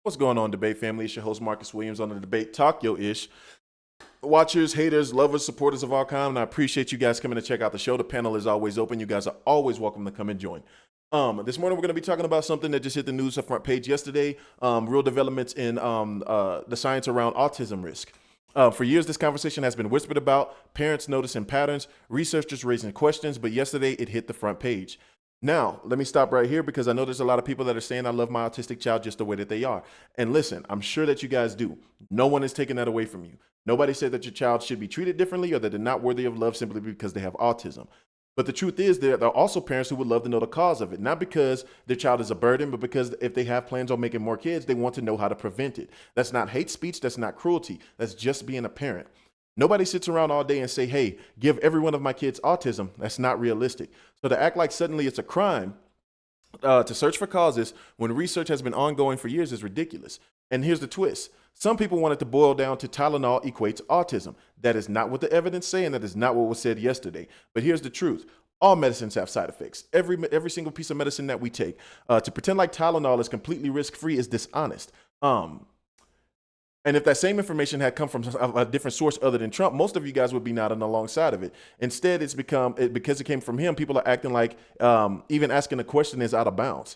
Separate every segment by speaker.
Speaker 1: What's going on, debate family? It's your host, Marcus Williams, on the Debate Talk Yo-ish. Watchers, haters, lovers, supporters of all kinds, and I appreciate you guys coming to check out the show. The panel is always open. You guys are always welcome to come and join. This morning, we're going to be talking about something that just hit the news front page yesterday, real developments in the science around autism risk. For years, this conversation has been whispered about, parents noticing patterns, researchers raising questions, but yesterday it hit the front page. Now, let me stop right here because I know there's a lot of people that are saying I love my autistic child just the way that they are. And listen, I'm sure that you guys do. No one is taking that away from you. Nobody said that your child should be treated differently or that they're not worthy of love simply because they have autism. But the truth is there are also parents who would love to know the cause of it, not because their child is a burden, but because if they have plans on making more kids, they want to know how to prevent it. That's not hate speech. That's not cruelty. That's just being a parent. Nobody sits around all day and say, hey, give every one of my kids autism. That's not realistic. So to act like suddenly it's a crime to search for causes when research has been ongoing for years is ridiculous. And here's the twist. Some people want it to boil down to Tylenol equates autism. That is not what the evidence say, and that is not what was said yesterday. But here's the truth. All medicines have side effects. Every single piece of medicine that we take. To pretend like Tylenol is completely risk-free is dishonest. And if that same information had come from a different source other than Trump, most of you guys would be nodding alongside of it. Instead, because it came from him, people are acting like even asking the question is out of bounds.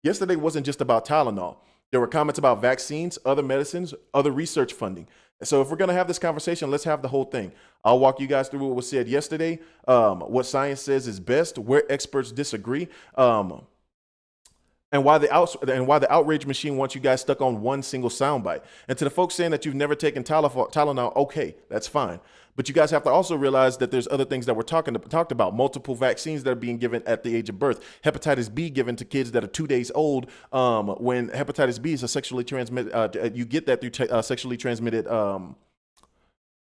Speaker 1: Yesterday wasn't just about Tylenol. There were comments about vaccines, other medicines, other research funding. So if we're going to have this conversation, let's have the whole thing. I'll walk you guys through what was said yesterday, what science says is best, where experts disagree, and why the outrage machine wants you guys stuck on one single soundbite. And to the folks saying that you've never taken Tylenol, okay, that's fine. But you guys have to also realize that there's other things that we're talked about. Multiple vaccines that are being given at the age of birth. Hepatitis B given to kids that are 2 days old. When hepatitis B is a sexually transmitted, you get that through sexually transmitted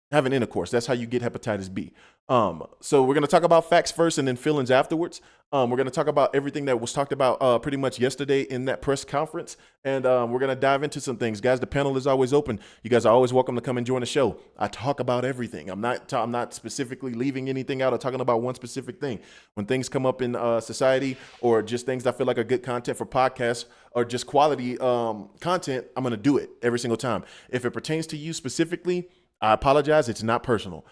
Speaker 1: having intercourse. That's how you get hepatitis B. So we're going to talk about facts first and then feelings afterwards. We're going to talk about everything that was talked about pretty much yesterday in that press conference. And we're going to dive into some things. Guys, the panel is always open. You guys are always welcome to come and join the show. I talk about everything. I'm not specifically leaving anything out or talking about one specific thing. When things come up in society or just things that I feel like are good content for podcasts or just quality content, I'm going to do it every single time. If it pertains to you specifically, I apologize. It's not personal.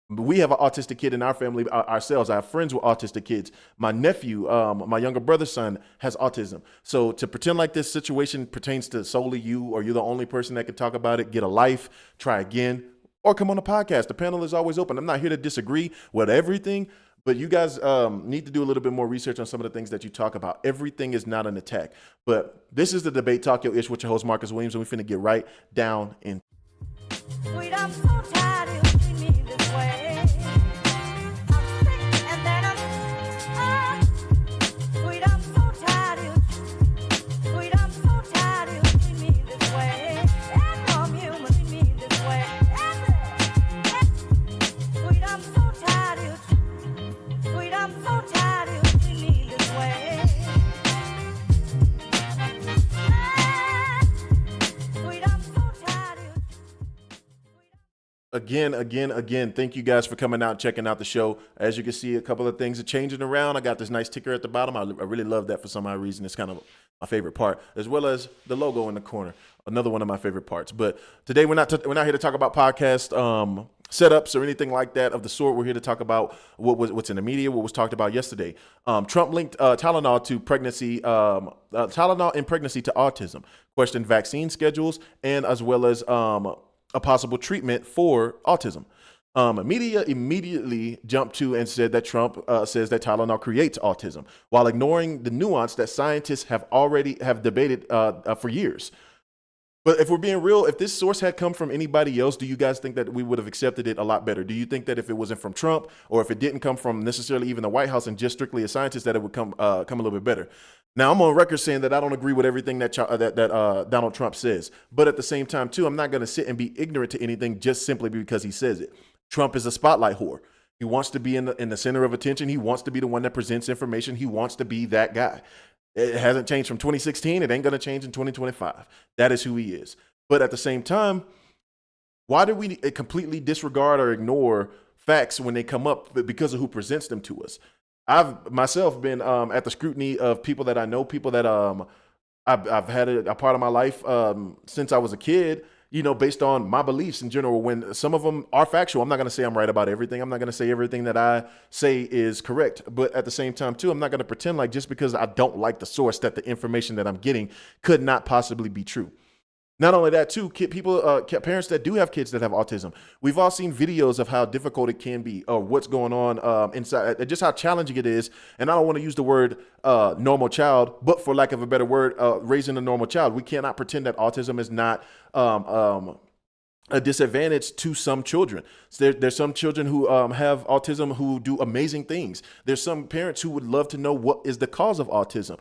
Speaker 1: We have an autistic kid in our family ourselves. I have friends with autistic kids. My nephew, my younger brother's son has autism. So to pretend like this situation pertains to solely you or you're the only person that can talk about it, get a life, try again, or come on a podcast. The panel is always open. I'm not here to disagree with everything, but you guys need to do a little bit more research on some of the things that you talk about. Everything is not an attack. But this is the Debate Talk Yo-ish with your host, Marcus Williams, and we're finna get right down in.
Speaker 2: Sweet, I'm so tired you treat me this way. I'm sick and then sweet, I'm so tired sweet, I'm so tired you treat me this way. And from human treat me this way. Sweet, I'm so tired sweet, I'm so tired you treat me this way. Sweet, I'm so tired
Speaker 1: Again, thank you guys for coming out and checking out the show. As you can see, a couple of things are changing around. I got this nice ticker at the bottom. I really love that for some odd reason. It's kind of my favorite part, as well as the logo in the corner, another one of my favorite parts. But today we're not here to talk about podcast setups or anything like that of the sort. We're here to talk about what's in the media, what was talked about yesterday. Trump linked Tylenol to pregnancy, Tylenol in pregnancy to autism, questioned vaccine schedules, and as well as a possible treatment for autism. Media immediately jumped to and said that Trump says that Tylenol creates autism, while ignoring the nuance that scientists have debated for years. But if we're being real, if this source had come from anybody else, do you guys think that we would have accepted it a lot better? Do you think that if it wasn't from Trump or if it didn't come from necessarily even the White House and just strictly a scientist, that it would come a little bit better? Now, I'm on record saying that I don't agree with everything that Donald Trump says. But at the same time, too, I'm not going to sit and be ignorant to anything just simply because he says it. Trump is a spotlight whore. He wants to be in the center of attention. He wants to be the one that presents information. He wants to be that guy. It hasn't changed from 2016. It ain't going to change in 2025. That is who he is. But at the same time, why do we completely disregard or ignore facts when they come up because of who presents them to us? I've myself been at the scrutiny of people that I know, people that I've had a part of my life since I was a kid, based on my beliefs in general. When some of them are factual, I'm not going to say I'm right about everything. I'm not going to say everything that I say is correct. But at the same time, too, I'm not going to pretend like just because I don't like the source that the information that I'm getting could not possibly be true. Not only that, too, parents that do have kids that have autism, we've all seen videos of how difficult it can be, or what's going on inside, just how challenging it is. And I don't want to use the word normal child, but for lack of a better word, raising a normal child. We cannot pretend that autism is not a disadvantage to some children. So there's some children who have autism who do amazing things. There's some parents who would love to know what is the cause of autism.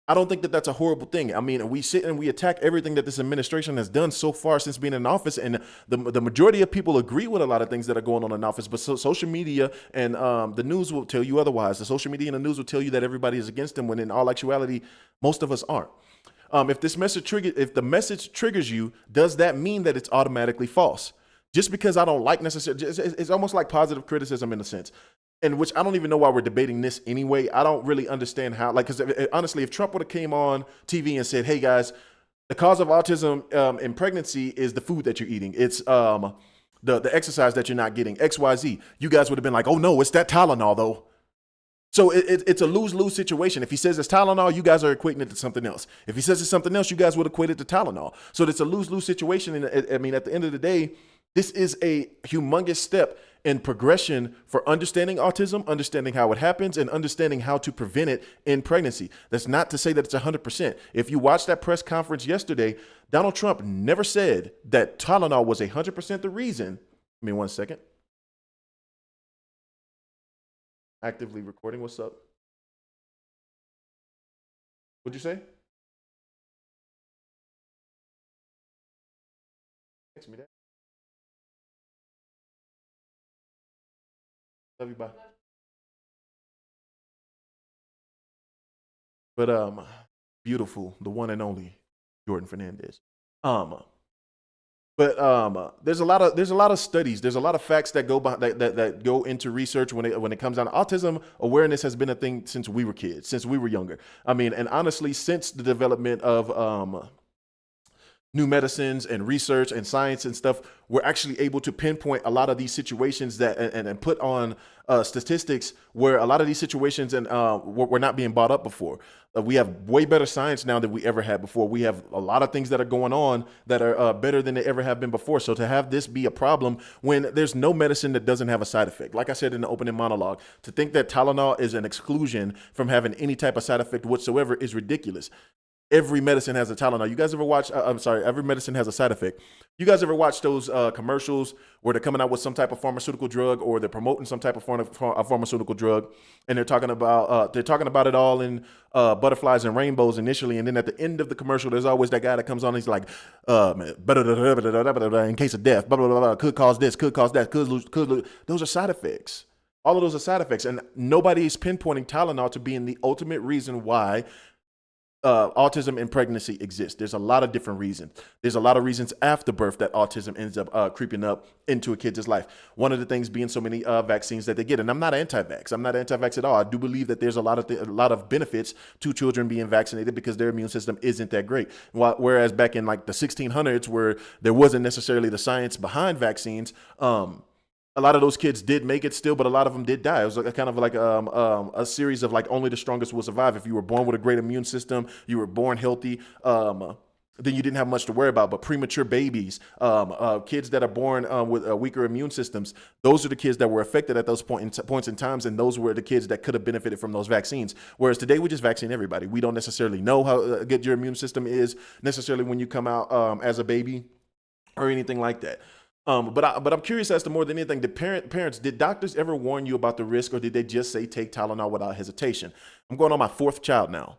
Speaker 1: I don't think that that's a horrible thing. I mean, we sit and we attack everything that this administration has done so far since being in office, and the majority of people agree with a lot of things that are going on in office. But social media and the news will tell you otherwise. The social media and the news will tell you that everybody is against them, when in all actuality, most of us aren't. If the message triggers you, does that mean that it's automatically false? Just because I don't like necessarily, it's almost like positive criticism in a sense. And which I don't even know why we're debating this anyway. I don't really understand how, because honestly, if Trump would have came on TV and said, hey guys, the cause of autism in pregnancy is the food that you're eating. It's the exercise that you're not getting, XYZ. You guys would have been like, oh no, it's that Tylenol though. So it's a lose-lose situation. If he says it's Tylenol, you guys are equating it to something else. If he says it's something else, you guys would equate it to Tylenol. So it's a lose-lose situation. And I mean, at the end of the day, this is a humongous step in progression for understanding autism, understanding how it happens, and understanding how to prevent it in pregnancy. That's not to say that it's 100%. If you watched that press conference yesterday, Donald Trump never said that Tylenol was 100% the reason. Give me 1 second. Actively recording. What's up? What'd you say? Text me that. Love you. Bye. But beautiful, the one and only Jordan Fernandez. Um, but there's a lot of studies, there's a lot of facts that go behind, that go into research when it comes down to autism. Awareness has been a thing since we were kids, since we were younger. I mean, and honestly, since the development of new medicines and research and science and stuff, we're actually able to pinpoint a lot of these situations and put on statistics where a lot of these situations were not being brought up before. We have way better science now than we ever had before. We have a lot of things that are going on that are better than they ever have been before. So to have this be a problem when there's no medicine that doesn't have a side effect, like I said in the opening monologue, to think that Tylenol is an exclusion from having any type of side effect whatsoever is ridiculous. Every medicine has a Tylenol. You guys ever watch? Every medicine has a side effect. You guys ever watch those commercials where they're coming out with some type of pharmaceutical drug, or they're promoting some type of pharmaceutical drug, and they're talking about it all in butterflies and rainbows initially, and then at the end of the commercial, there's always that guy that comes on. And he's like, in case of death, blah blah blah, could cause this, could cause that, could lose. Those are side effects. All of those are side effects, and nobody is pinpointing Tylenol to being the ultimate reason why autism in pregnancy exists. There's a lot of different reasons. There's a lot of reasons after birth that autism ends up creeping up into a kid's life. One of the things being so many vaccines that they get. And I'm not anti-vax. I'm not anti-vax at all. I do believe that there's a lot of benefits to children being vaccinated because their immune system isn't that great. Whereas back in like the 1600s, where there wasn't necessarily the science behind vaccines, a lot of those kids did make it still, but a lot of them did die. It was kind of like a series of like only the strongest will survive. If you were born with a great immune system, you were born healthy, then you didn't have much to worry about. But premature babies, kids that are born with weaker immune systems, those are the kids that were affected at those points in times, and those were the kids that could have benefited from those vaccines. Whereas today, we just vaccine everybody. We don't necessarily know how good your immune system is necessarily when you come out as a baby or anything like that. But I'm curious as to, more than anything, did parents, did doctors ever warn you about the risk, or did they just say take Tylenol without hesitation? I'm going on my 4th child now,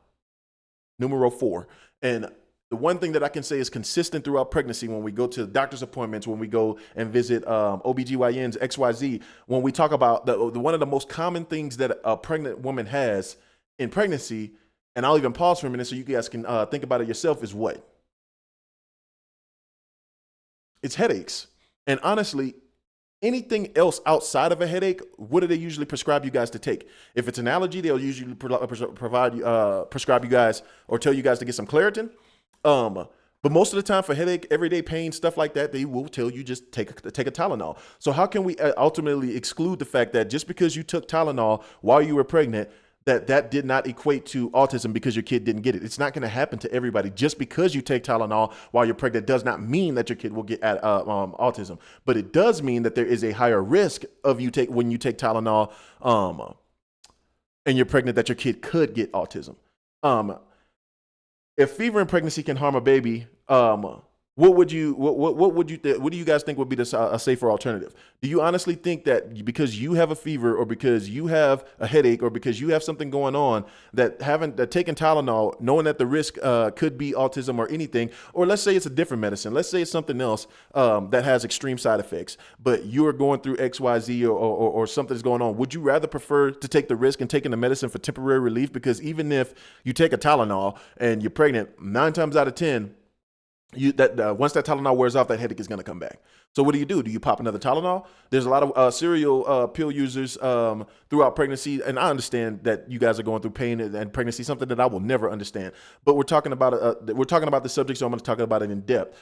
Speaker 1: numero 4. And the one thing that I can say is consistent throughout pregnancy, when we go to doctor's appointments, when we go and visit OBGYNs, XYZ, when we talk about the one of the most common things that a pregnant woman has in pregnancy, and I'll even pause for a minute so you guys can think about it yourself, is what? It's headaches. And honestly, Anything else outside of a headache, what do they usually prescribe you guys to take? If it's an allergy, they'll usually prescribe you guys or tell you guys to get some Claritin. But most of the time for headache, everyday pain, stuff like that, they will tell you just take a Tylenol. So how can we ultimately exclude the fact that just because you took Tylenol while you were pregnant, that did not equate to autism because your kid didn't get it? It's not going to happen to everybody. Just because you take Tylenol while you're pregnant does not mean that your kid will get autism. But it does mean that there is a higher risk of when you take Tylenol and you're pregnant that your kid could get autism. If fever in pregnancy can harm a baby, what do you guys think would be a safer alternative? Do you honestly think that because you have a fever or because you have a headache or because you have something going on that taking Tylenol, knowing that the risk could be autism or anything, or let's say it's a different medicine, let's say it's something else that has extreme side effects, but you're going through XYZ or something's going on, would you rather prefer to take the risk and taking the medicine for temporary relief? Because even if you take a Tylenol and you're pregnant, 9 times out of 10, once that Tylenol wears off, that headache is going to come back. So what do? Do you pop another Tylenol? There's a lot of serial pill users throughout pregnancy, and I understand that you guys are going through pain and pregnancy, something that I will never understand. But we're talking about the subject, so I'm going to talk about it in depth.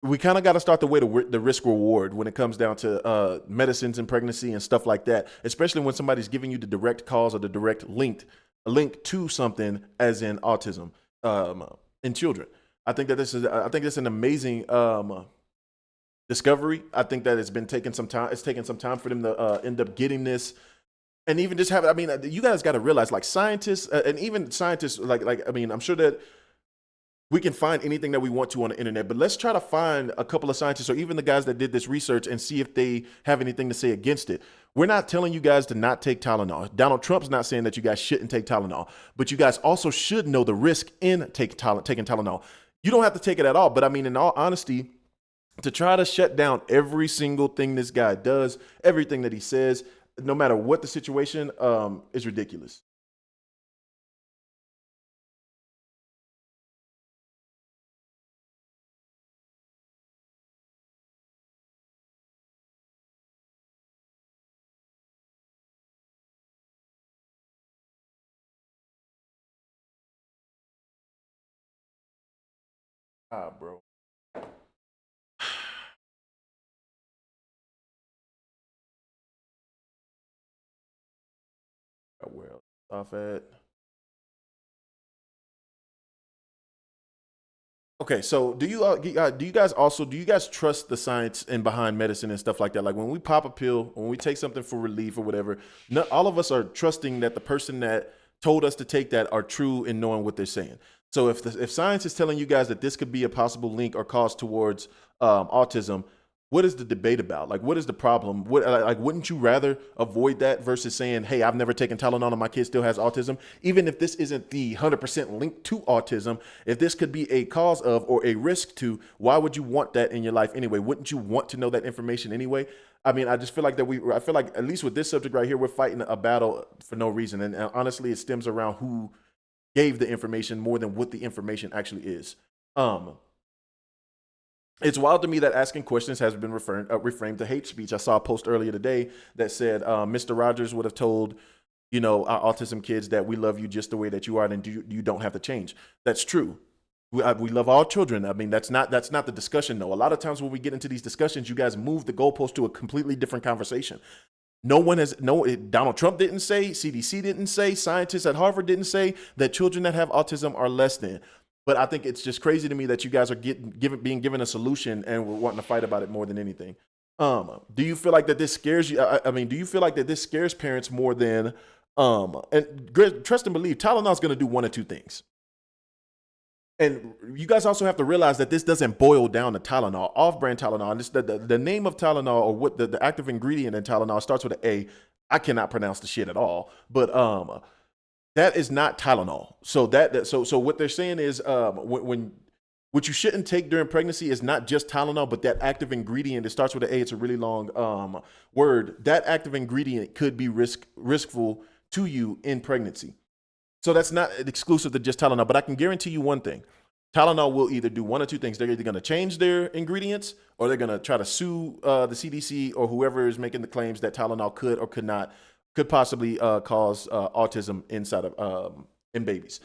Speaker 1: We kind of got to start the way to the risk reward when it comes down to medicines and pregnancy and stuff like that, especially when somebody's giving you the direct cause or the direct link to something, as in autism. In children, I think it's an amazing discovery. I think that it's taken some time for them to end up getting this, and even just have. I mean, you guys got to realize, like scientists and even scientists, I'm sure that we can find anything that we want to on the internet, but let's try to find a couple of scientists or even the guys that did this research and see if they have anything to say against it. We're not telling you guys to not take Tylenol. Donald Trump's not saying that you guys shouldn't take Tylenol, but you guys also should know the risk in taking Tylenol. You don't have to take it at all, but I mean, in all honesty, to try to shut down every single thing this guy does, everything that he says, no matter what the situation, is ridiculous. Bro. Where off at? Okay, so do you guys trust the science and behind medicine and stuff like that? Like when we pop a pill, when we take something for relief or whatever, not all of us are trusting that the person that told us to take that are true in knowing what they're saying. So if science is telling you guys that this could be a possible link or cause towards autism, what is the debate about? Like, what is the problem? Wouldn't you rather avoid that versus saying, hey, I've never taken Tylenol and my kid still has autism? Even if this isn't the 100% link to autism, if this could be a cause of or a risk to, why would you want that in your life anyway? Wouldn't you want to know that information anyway? I mean, I just feel like I feel like at least with this subject right here, we're fighting a battle for no reason. And honestly, it stems around who gave the information more than what the information actually is. It's wild to me that asking questions has been reframed to hate speech. I saw a post earlier today that said Mr. Rogers would have told, our autism kids that we love you just the way that you are, and you don't have to change. That's true. We love all children. I mean, that's not the discussion, though. A lot of times when we get into these discussions, you guys move the goalpost to a completely different conversation. Donald Trump didn't say, CDC didn't say, scientists at Harvard didn't say that children that have autism are less than. But I think it's just crazy to me that you guys are being given a solution and we're wanting to fight about it more than anything. Do you feel like that this scares you? I mean, do you feel like that this scares parents more than, and trust and believe, Tylenol is going to do one of two things. And you guys also have to realize that this doesn't boil down to Tylenol, off-brand Tylenol. And this, the name of Tylenol or what the active ingredient in Tylenol starts with an A. I cannot pronounce the shit at all, but that is not Tylenol. So what they're saying is when what you shouldn't take during pregnancy is not just Tylenol, but that active ingredient. It starts with an A. It's a really long word. That active ingredient could be riskful to you in pregnancy. So that's not exclusive to just Tylenol. But I can guarantee you one thing. Tylenol will either do one or two things. They're either going to change their ingredients, or they're going to try to sue the CDC or whoever is making the claims that Tylenol could possibly cause autism inside of in babies.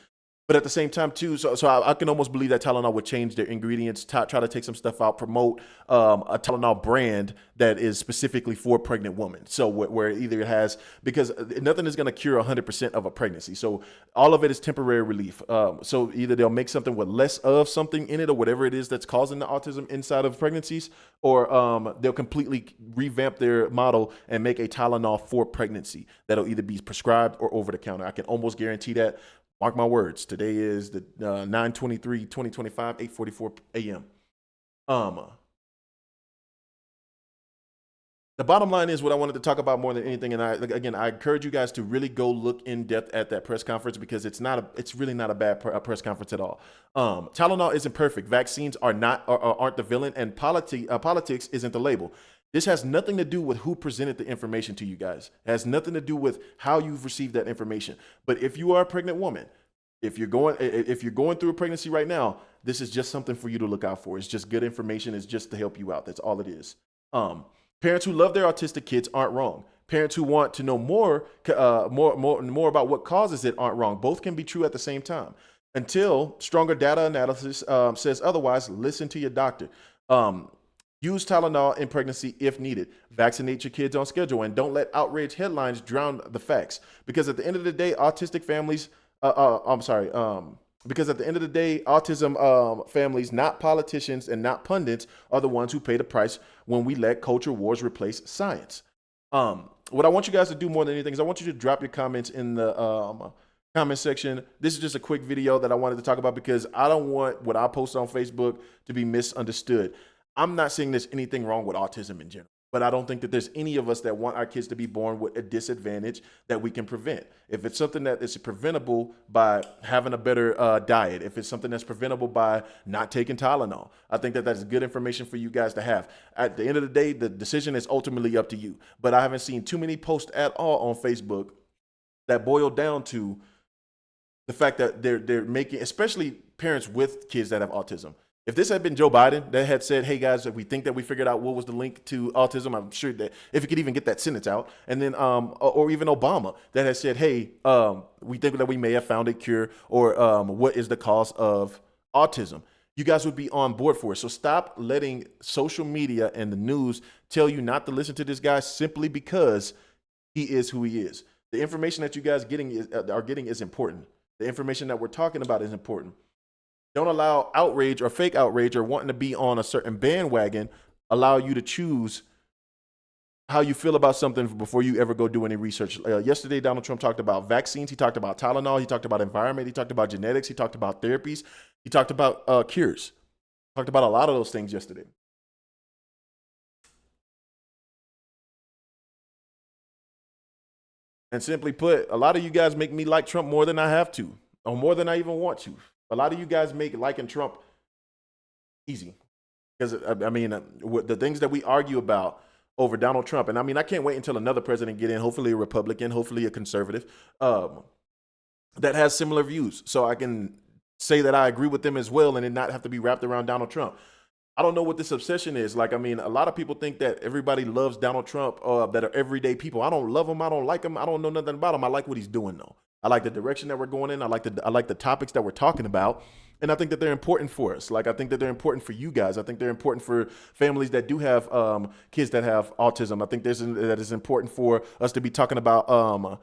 Speaker 1: But at the same time, too, so I can almost believe that Tylenol would change their ingredients, try to take some stuff out, promote a Tylenol brand that is specifically for pregnant women. So where either it has, because nothing is going to cure 100% of a pregnancy. So all of it is temporary relief. So either they'll make something with less of something in it or whatever it is that's causing the autism inside of pregnancies, or they'll completely revamp their model and make a Tylenol for pregnancy that'll either be prescribed or over the counter. I can almost guarantee that. Mark my words. Today is the 9/23/2025, 8:44 a.m. The bottom line is what I wanted to talk about more than anything, and I encourage you guys to really go look in depth at that press conference, because it's really not a bad press conference at all. Tylenol isn't perfect. Vaccines aren't the villain, and politics isn't the label. This has nothing to do with who presented the information to you guys. It has nothing to do with how you've received that information. But if you are a pregnant woman, if you're going through a pregnancy right now, this is just something for you to look out for. It's just good information. It's just to help you out. That's all it is. Parents who love their autistic kids aren't wrong. Parents who want to know more about what causes it aren't wrong. Both can be true at the same time. Until stronger data analysis says otherwise, listen to your doctor. Use Tylenol in pregnancy if needed. Vaccinate your kids on schedule, and don't let outrage headlines drown the facts. Because at the end of the day, autistic families, because at the end of the day, autism families, not politicians and not pundits, are the ones who pay the price when we let culture wars replace science. What I want you guys to do more than anything is I want you to drop your comments in the comment section. This is just a quick video that I wanted to talk about, because I don't want what I post on Facebook to be misunderstood. I'm not saying there's anything wrong with autism in general, but I don't think that there's any of us that want our kids to be born with a disadvantage that we can prevent. If it's something that is preventable by having a better diet, if it's something that's preventable by not taking Tylenol, I think that that's good information for you guys to have. At the end of the day, the decision is ultimately up to you. But I haven't seen too many posts at all on Facebook that boil down to the fact that they're making, especially parents with kids that have autism. If this had been Joe Biden that had said, hey guys, we think that we figured out what was the link to autism, I'm sure that if he could even get that sentence out, and then, or even Obama that has said, hey, we think that we may have found a cure, or what is the cause of autism, you guys would be on board for it. So stop letting social media and the news tell you not to listen to this guy simply because he is who he is. The information that you guys are getting is important. The information that we're talking about is important. Don't allow outrage or fake outrage or wanting to be on a certain bandwagon allow you to choose how you feel about something before you ever go do any research. Yesterday, Donald Trump talked about vaccines. He talked about Tylenol. He talked about environment. He talked about genetics. He talked about therapies. He talked about cures. Talked about a lot of those things yesterday. And simply put, a lot of you guys make me like Trump more than I have to, or more than I even want to. A lot of you guys make liking Trump easy. Because, I mean, the things that we argue about over Donald Trump, and I mean, I can't wait until another president get in, hopefully a Republican, hopefully a conservative, that has similar views. So I can say that I agree with them as well and then not have to be wrapped around Donald Trump. I don't know what this obsession is. Like, I mean, a lot of people think that everybody loves Donald Trump that are everyday people. I don't love him. I don't like him. I don't know nothing about him. I like what he's doing, though. I like the direction that we're going in. I like the topics that we're talking about. And I think that they're important for us. Like, I think that they're important for you guys. I think they're important for families that do have kids that have autism. I think that is important for us to be talking about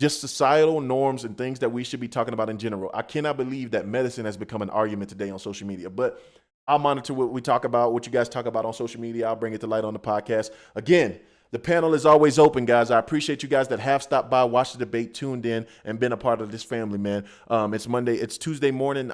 Speaker 1: just societal norms and things that we should be talking about in general. I cannot believe that medicine has become an argument today on social media. But I'll monitor what we talk about, what you guys talk about on social media. I'll bring it to light on the podcast. Again, the panel is always open, guys. I appreciate you guys that have stopped by, watched the debate, tuned in, and been a part of this family, man. It's Tuesday morning,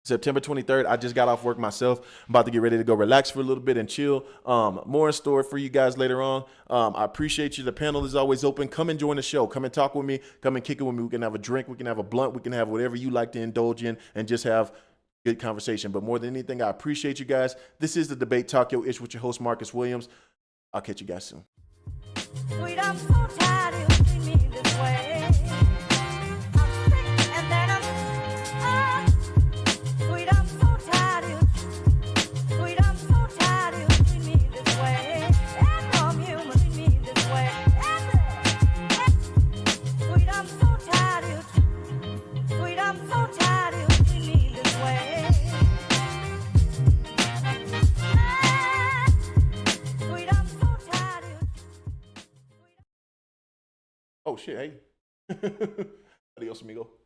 Speaker 1: September 23rd. I just got off work myself. I'm about to get ready to go relax for a little bit and chill. More in store for you guys later on. I appreciate you. The panel is always open. Come and join the show. Come and talk with me. Come and kick it with me. We can have a drink. We can have a blunt. We can have whatever you like to indulge in and just have good conversation. But more than anything, I appreciate you guys. This is the Debate Talk Yo Ish with your host, Marcus Williams. I'll catch you guys soon.
Speaker 2: Sweet, I'm so tired of you treating me this way. I'm sick and then I'm sweet.
Speaker 1: Oh shit, hey. Adios, amigo.